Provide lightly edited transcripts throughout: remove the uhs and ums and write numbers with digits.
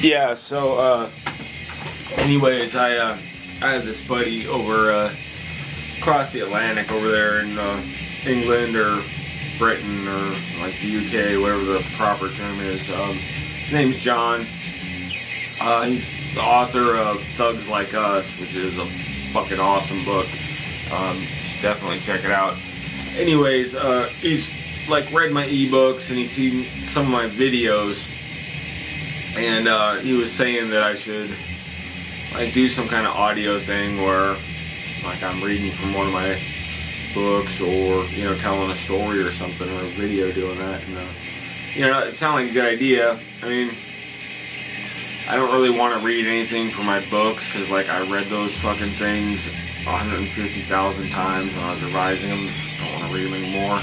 Yeah, so anyways, I have this buddy over across the Atlantic over there in England or Britain or like the UK, whatever the proper term is. His name's John. He's the author of Thugs Like Us, which is a fucking awesome book. You should definitely check it out. Anyways, he's like read my ebooks and he's seen some of my videos, and he was saying that I should like do some kind of audio thing where like I'm reading from one of my books, or you know, telling a story or something, or a video doing that. And you know, it sounded like a good idea. I mean, I don't really want to read anything from my books because like I read those fucking things 150,000 times when I was revising them. I don't want to read them anymore.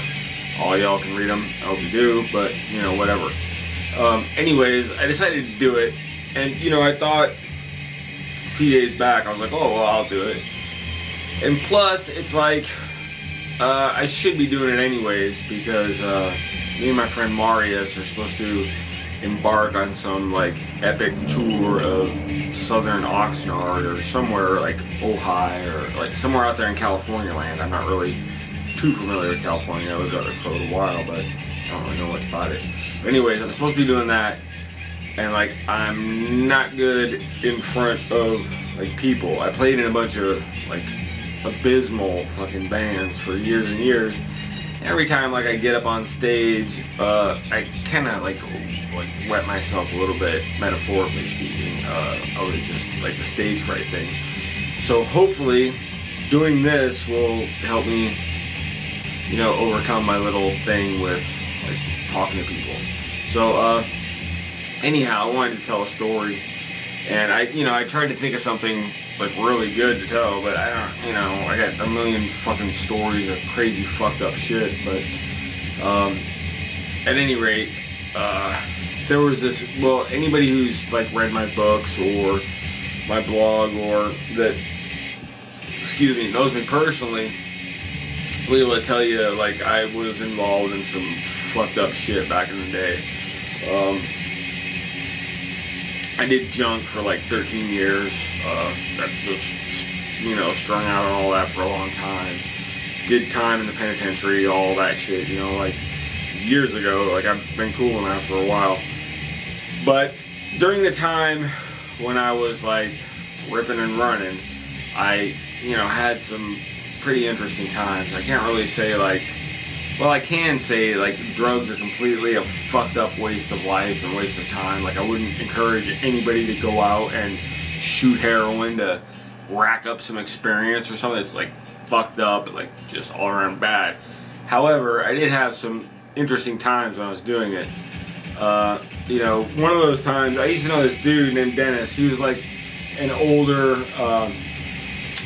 All y'all can read them. I hope you do, but you know, whatever. Anyways, I decided to do it, and you know, I thought a few days back, I was like, oh well, I'll do it. And plus, it's like I should be doing it anyways because me and my friend Marius are supposed to embark on some like epic tour of southern Oxnard or somewhere like Ojai or like somewhere out there in California land. I'm not really too familiar with California. I lived out there for a little while, but I don't really know much about it. But anyways, I'm supposed to be doing that, and like I'm not good in front of like people. I played in a bunch of like abysmal fucking bands for years and years. Every time like I get up on stage, I kind of like wet myself a little bit, metaphorically speaking. I was just like the stage fright thing. So hopefully doing this will help me, you know, overcome my little thing with like talking to people. So anyhow, I wanted to tell a story, and I tried to think of something like really good to tell, but I don't, you know, I got a million fucking stories of crazy fucked up shit. But at any rate, there was this, well, anybody who's like read my books or my blog or that, excuse me, knows me personally, will be able to tell you like I was involved in some fucked up shit back in the day. I did junk for like 13 years. That was, you know, strung out and all that for a long time. Did time in the penitentiary, all that shit, you know, like years ago. Like I've been cool enough for a while. But during the time when I was like ripping and running, I, you know, had some pretty interesting times. I can't really say like, well, I can say like drugs are completely a fucked up waste of life and waste of time. Like I wouldn't encourage anybody to go out and shoot heroin to rack up some experience or something that's like fucked up, like just all around bad. However, I did have some interesting times when I was doing it. You know, one of those times, I used to know this dude named Dennis. He was like an older,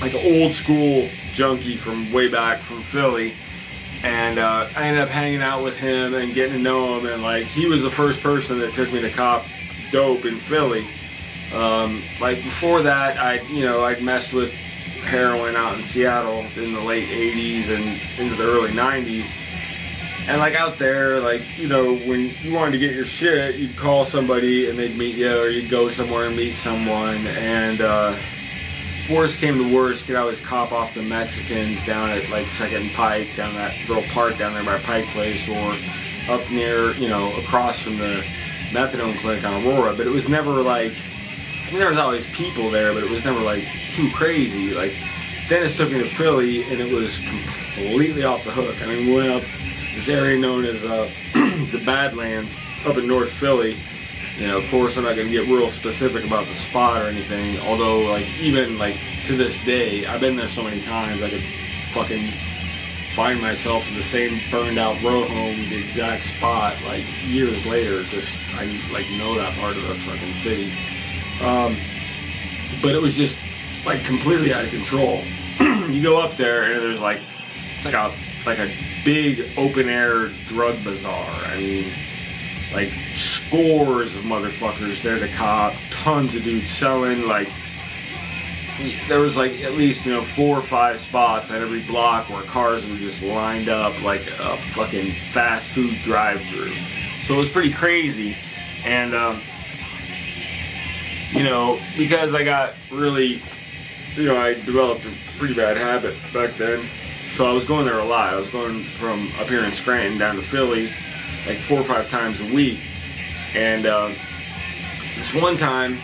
like old school junkie from way back from Philly. And I ended up hanging out with him and getting to know him, and like he was the first person that took me to cop dope in Philly. Like before that, I'd messed with heroin out in Seattle in the late 80s and into the early 90s. And like out there, like, you know, when you wanted to get your shit, you'd call somebody and they'd meet you, or you'd go somewhere and meet someone. And worst came to worst, could always cop off the Mexicans down at like 2nd and Pike, down that little park down there by Pike Place, or up near, you know, across from the methadone clinic on Aurora. But it was never like, I mean, there was always people there, but it was never like too crazy. Like Dennis took me to Philly and it was completely off the hook. I mean, we went up this area known as the Badlands up in North Philly. You know, of course, I'm not going to get real specific about the spot or anything, although, like, even, like, to this day, I've been there so many times, I could fucking find myself in the same burned-out row home, the exact spot, like, years later. Just, I, like, know that part of the fucking city. But it was just, like, completely out of control. You go up there, and there's, like, it's like a big open-air drug bazaar. I mean, like scores of motherfuckers there to cop, tons of dudes selling. Like there was like at least, you know, 4 or 5 spots at every block where cars were just lined up like a fucking fast food drive-through. So it was pretty crazy. And You know, because I got really, you know, I developed a pretty bad habit back then. So I was going there a lot. I was going from up here in Scranton down to Philly like 4 or 5 times a week. And this one time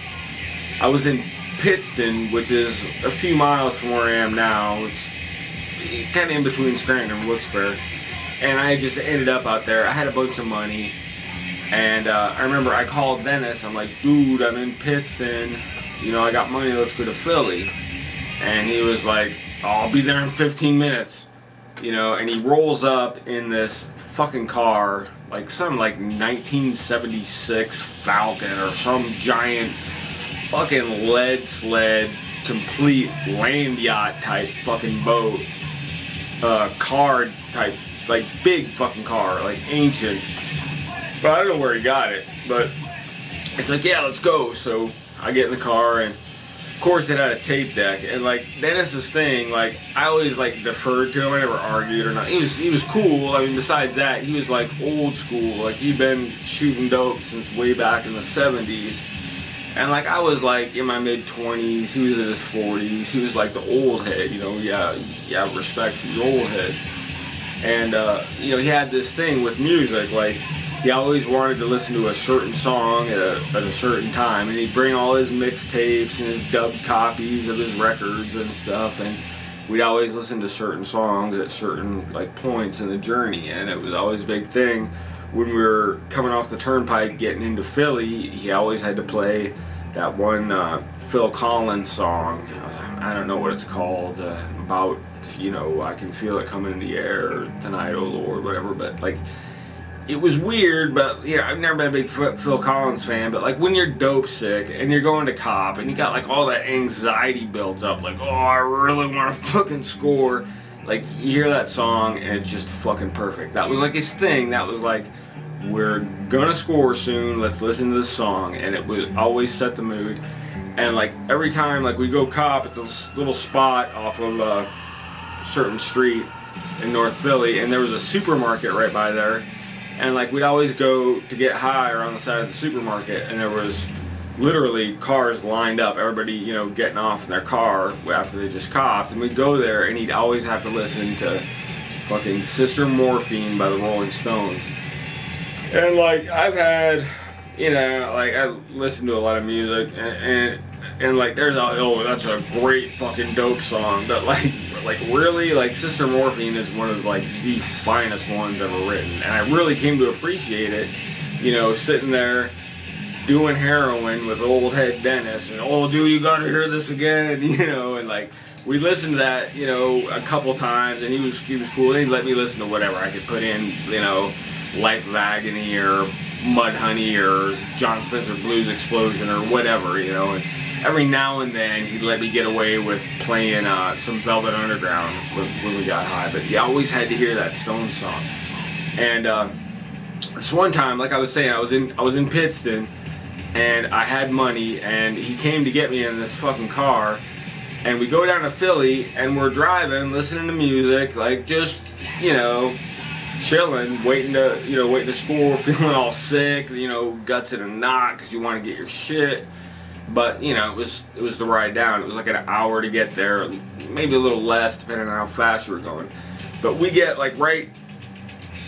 I was in Pittston, which is a few miles from where I am now. It's kind of in between Scranton and Wilkes-Barre. And I just ended up out there. I had a bunch of money. And I remember I called Dennis. I'm like, dude, I'm in Pittston. You know, I got money. Let's go to Philly. And he was like, oh, I'll be there in 15 minutes. You know, and he rolls up in this fucking car, like some like 1976 Falcon or some giant fucking lead sled, complete land yacht type fucking boat, car type, like big fucking car, like ancient. But I don't know where he got it, but it's like, yeah, let's go. So I get in the car, and of course it had a tape deck, and like Dennis's thing, like I always like deferred to him. I never argued or not. He was cool. I mean, besides that, he was like old school. Like he'd been shooting dope since way back in the 70s. And like I was like in my mid-20s, he was in his 40s. He was like the old head, you know. Yeah, respect for the old head. And you know, he had this thing with music, like he always wanted to listen to a certain song at a certain time, and he'd bring all his mixtapes and his dubbed copies of his records and stuff, and we'd always listen to certain songs at certain like points in the journey. And it was always a big thing when we were coming off the turnpike getting into Philly. He always had to play that one Phil Collins song. I don't know what it's called, about, you know, I can feel it coming in the air tonight, oh Lord, whatever. But like, it was weird, but you know, I've never been a big Phil Collins fan. But like when you're dope sick and you're going to cop and you got like all that anxiety built up, like, oh, I really want to fucking score. Like you hear that song and it's just fucking perfect. That was like his thing. That was like, we're gonna score soon, let's listen to this song. And it would always set the mood. And like every time, like we go cop at this little spot off of a certain street in North Philly, and there was a supermarket right by there. And like we'd always go to get high around the side of the supermarket, and there was literally cars lined up, everybody, you know, getting off in their car after they just copped. And we'd go there, and he'd always have to listen to fucking Sister Morphine by the Rolling Stones. And like I've had, you know, like I listen to a lot of music, and like there's a, oh, that's a great fucking dope song, but like really, like Sister Morphine is one of like the finest ones ever written. And I really came to appreciate it, you know, sitting there doing heroin with old head Dennis, and oh dude, you gotta hear this again, you know. And like we listened to that, you know, a couple times, and he was cool. He'd let me listen to whatever I could put in, you know, Life of Agony or Mudhoney or John Spencer Blues Explosion or whatever, you know. And every now and then he'd let me get away with playing some Velvet Underground when we got high, but you always had to hear that Stone song. And this one time, like I was saying, I was in Pittston, and I had money, and he came to get me in this fucking car, and we go down to Philly, and we're driving, listening to music, like just, you know, chilling, waiting to score, feeling all sick, you know, guts in a knot because you want to get your shit. But you know, it was the ride down. It was like an hour to get there, maybe a little less depending on how fast we were going. But we get like right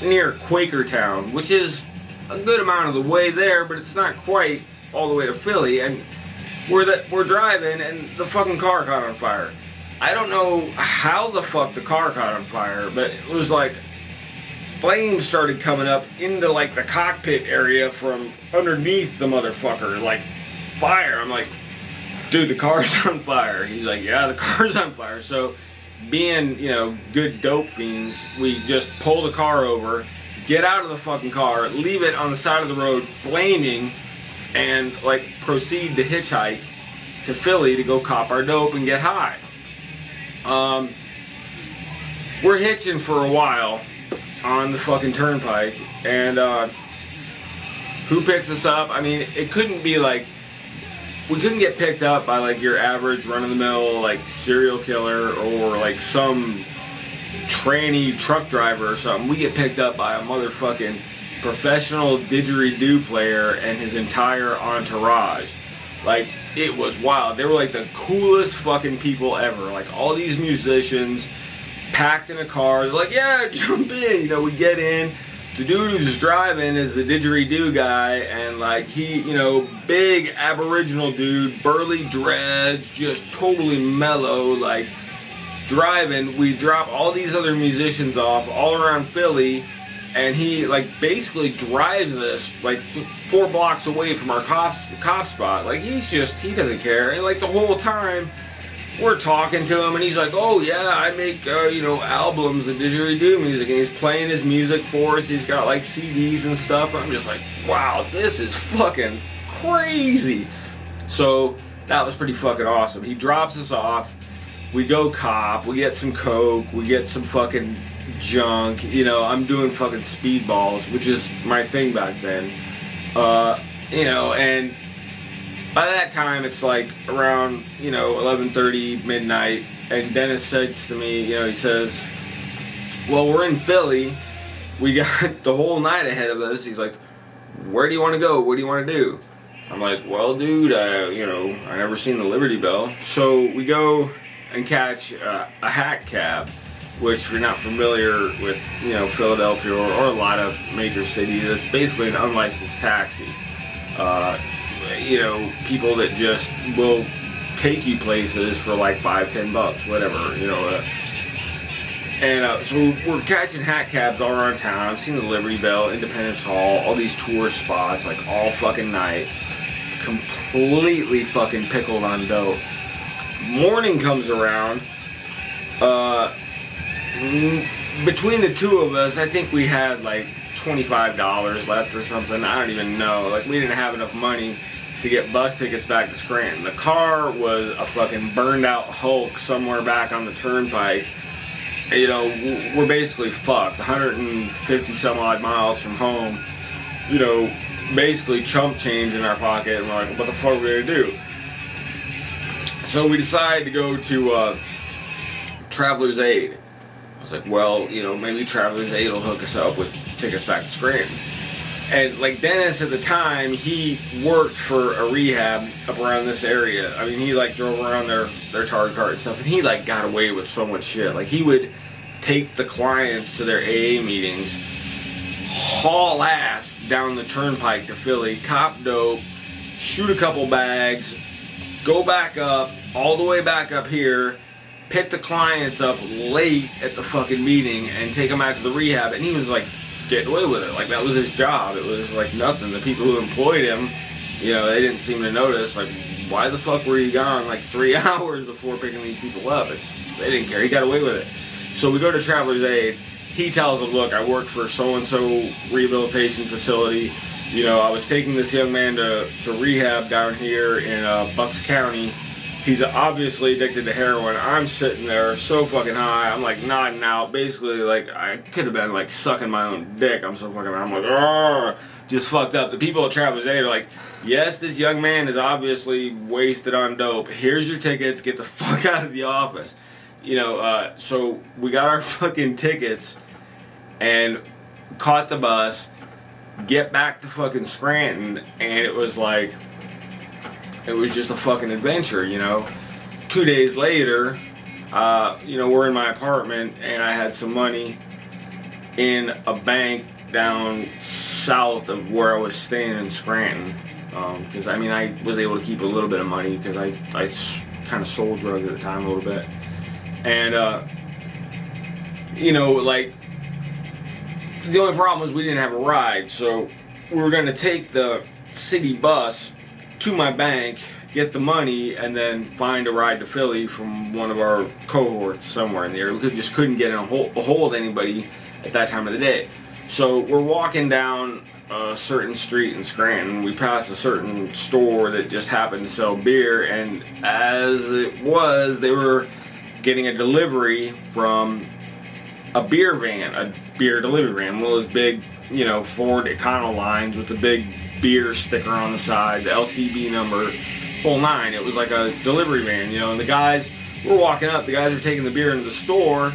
near Quakertown, which is a good amount of the way there, but it's not quite all the way to Philly. And we're driving, and the fucking car caught on fire. I don't know how the fuck the car caught on fire, but it was like flames started coming up into like the cockpit area from underneath the motherfucker, like fire. I'm like, dude, the car's on fire. He's like, yeah, the car's on fire. So being, you know, good dope fiends, we just pull the car over, get out of the fucking car, leave it on the side of the road flaming, and like proceed to hitchhike to Philly to go cop our dope and get high. We're hitching for a while on the fucking turnpike, and who picks us up? I mean, it couldn't be like, we couldn't get picked up by like your average run-of-the-mill like serial killer or like some tranny truck driver or something. We get picked up by a motherfucking professional didgeridoo player and his entire entourage. Like, it was wild. They were like the coolest fucking people ever. Like, all these musicians packed in a car. They're like, yeah, jump in. You know, we get in. The dude who's driving is the didgeridoo guy, and like he, you know, big Aboriginal dude, burly dreads, just totally mellow, like driving. We drop all these other musicians off all around Philly, and he like basically drives us like 4 blocks away from our cop spot. Like he doesn't care, and like the whole time we're talking to him, and he's like, oh yeah, I make, you know, albums of didgeridoo music, and he's playing his music for us. He's got like CDs and stuff. I'm just like, wow, this is fucking crazy. So that was pretty fucking awesome. He drops us off. We go cop. We get some coke. We get some fucking junk. You know, I'm doing fucking speedballs, which is my thing back then. You know, and by that time, it's like around, you know, 11:30, midnight, and Dennis says to me, you know, he says, well, we're in Philly. We got the whole night ahead of us. He's like, where do you want to go? What do you want to do? I'm like, well, dude, you know, I never seen the Liberty Bell. So we go and catch a hack cab, which if you're not familiar with, you know, Philadelphia or a lot of major cities, it's basically an unlicensed taxi. You know, people that just will take you places for like $5-10, whatever, you know. So we're catching hack cabs all around town. I've seen the Liberty Bell, Independence Hall, all these tourist spots, like all fucking night. Completely fucking pickled on dope. Morning comes around. Between the two of us, I think we had like $25 left or something. I don't even know. Like, we didn't have enough money to get bus tickets back to Scranton. The car was a fucking burned out Hulk somewhere back on the turnpike. You know, we're basically fucked. 150 some odd miles from home. You know, basically chump change in our pocket, and we're like, what the fuck are we gonna do? So we decided to go to Traveler's Aid. I was like, well, you know, maybe Traveler's Aid will hook us up with tickets back to Scranton. And like Dennis at the time, he worked for a rehab up around this area. I mean, he like drove around their target cart and stuff, and he like got away with so much shit. Like, he would take the clients to their AA meetings, haul ass down the turnpike to Philly, cop dope, shoot a couple bags, go back up, all the way back up here, pick the clients up late at the fucking meeting and take them out to the rehab. And he was like getting away with it. Like, that was his job. It was like nothing. The people who employed him, you know, they didn't seem to notice. Like, why the fuck were you gone like 3 hours before picking these people up? And they didn't care. He got away with it. So we go to Traveler's Aid. He tells them, look, I work for so-and-so rehabilitation facility. You know, I was taking this young man to rehab down here in Bucks County. He's obviously addicted to heroin. I'm sitting there so fucking high. I'm like nodding out. Basically, like, I could have been like sucking my own dick. I'm so fucking high. I'm like, oh, just fucked up. The people at Traveler's Aid are like, yes, this young man is obviously wasted on dope. Here's your tickets. Get the fuck out of the office. You know, so we got our fucking tickets and caught the bus, get back to fucking Scranton, and it was like, it was just a fucking adventure, you know. 2 days later, you know, we're in my apartment, and I had some money in a bank down south of where I was staying in Scranton. Because, I mean, I was able to keep a little bit of money because I kind of sold drugs at the time a little bit. And, you know, like, the only problem was we didn't have a ride, so we were going to take the city bus to my bank, get the money, and then find a ride to Philly from one of our cohorts somewhere in the area. We just couldn't get a hold of anybody at that time of the day. So we're walking down a certain street in Scranton. We pass a certain store that just happened to sell beer, and as it was, they were getting a delivery from a beer van, a beer delivery van, one of those big, you know, Ford Econolines with the big beer sticker on the side, the LCB number, full 9. It was like a delivery van, you know, and the guys were walking up, the guys were taking the beer into the store,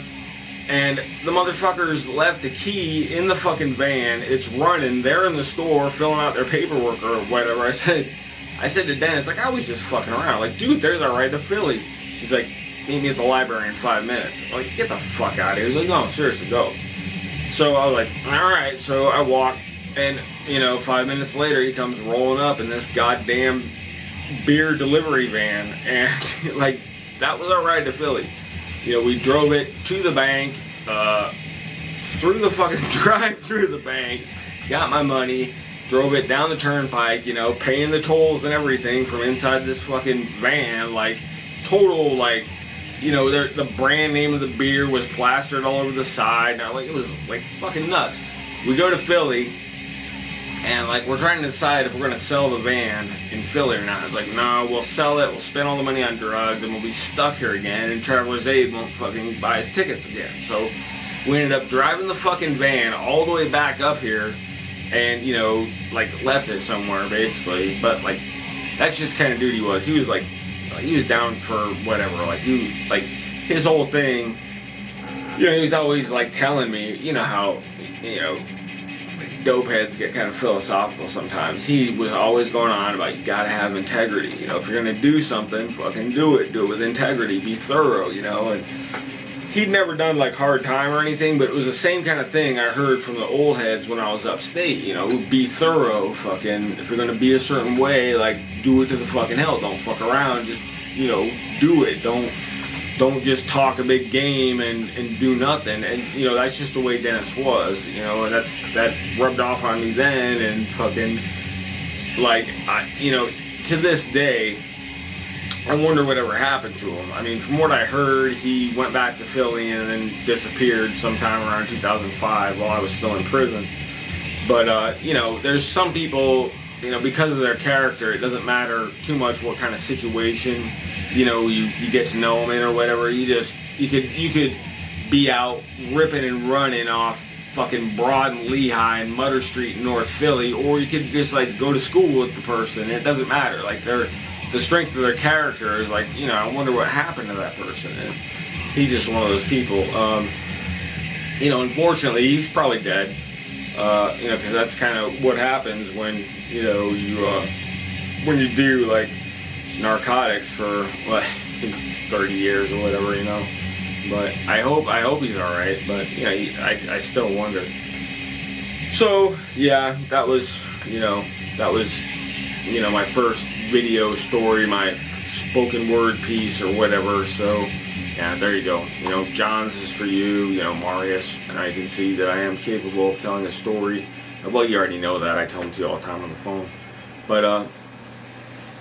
and the motherfuckers left the key in the fucking van. It's running, they're in the store filling out their paperwork or whatever. I said, I said to Dennis, like, I was just fucking around. Like, dude, there's our ride to Philly. He's like, meet me at the library in 5 minutes. I'm like, get the fuck out of here. He's like, no, seriously, go. So I was like, alright. So I walked, and, you know, 5 minutes later, he comes rolling up in this goddamn beer delivery van. And, like, that was our ride to Philly. You know, we drove it to the bank, through the fucking drive-through the bank, got my money, drove it down the turnpike, you know, paying the tolls and everything from inside this fucking van, like, total, like, you know, the brand name of the beer was plastered all over the side. Now, like, it was, like, fucking nuts. We go to Philly, and, like, we're trying to decide if we're gonna sell the van in Philly or not. It's like, no, we'll sell it, we'll spend all the money on drugs, and we'll be stuck here again, and Traveler's Aid won't fucking buy us tickets again. So, we ended up driving the fucking van all the way back up here, and, you know, like, left it somewhere, basically. But, like, that's just kind of dude he was. He was, like, he was down for whatever. Like, he, like, his whole thing, you know, he was always, like, telling me, you know how, you know, like, dope heads get kind of philosophical sometimes. He was always going on about, you gotta have integrity. You know, if you're gonna do something, fucking do it. Do it with integrity. Be thorough, you know, and he'd never done, like, hard time or anything, but it was the same kind of thing I heard from the old heads when I was upstate, you know, be thorough, fucking, if you're gonna be a certain way, like, do it to the fucking hell, don't fuck around, just, you know, do it, don't just talk a big game and do nothing, and, you know, that's just the way Dennis was, you know, and that rubbed off on me then, and fucking, like, you know, to this day, I wonder whatever happened to him. I mean, from what I heard, he went back to Philly and then disappeared sometime around 2005 while I was still in prison. But, you know, there's some people, you know, because of their character, it doesn't matter too much what kind of situation, you know, you get to know them in or whatever. You could be out ripping and running off fucking Broad and Lehigh and Mutter Street in North Philly, or you could just, like, go to school with the person. It doesn't matter. Like, the strength of their character is, like, you know, I wonder what happened to that person, and he's just one of those people. You know, unfortunately, he's probably dead, you know, because that's kind of what happens when, you know, when you do, like, narcotics for, what, 30 years or whatever, you know, but I hope he's alright, but, you know, I still wonder. So, yeah, that was, you know, my first video story, my spoken word piece or whatever. So yeah, there you go. You know, John's is for you, you know, Marius. Now you can see that I am capable of telling a story. Well, you already know that. I tell them to you all the time on the phone. But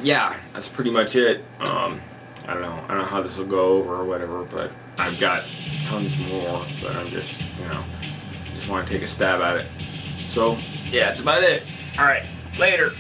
yeah, that's pretty much it. I don't know how this will go over or whatever, but I've got tons more, but I'm just, you know, just want to take a stab at it. So yeah, that's about it. All right, later.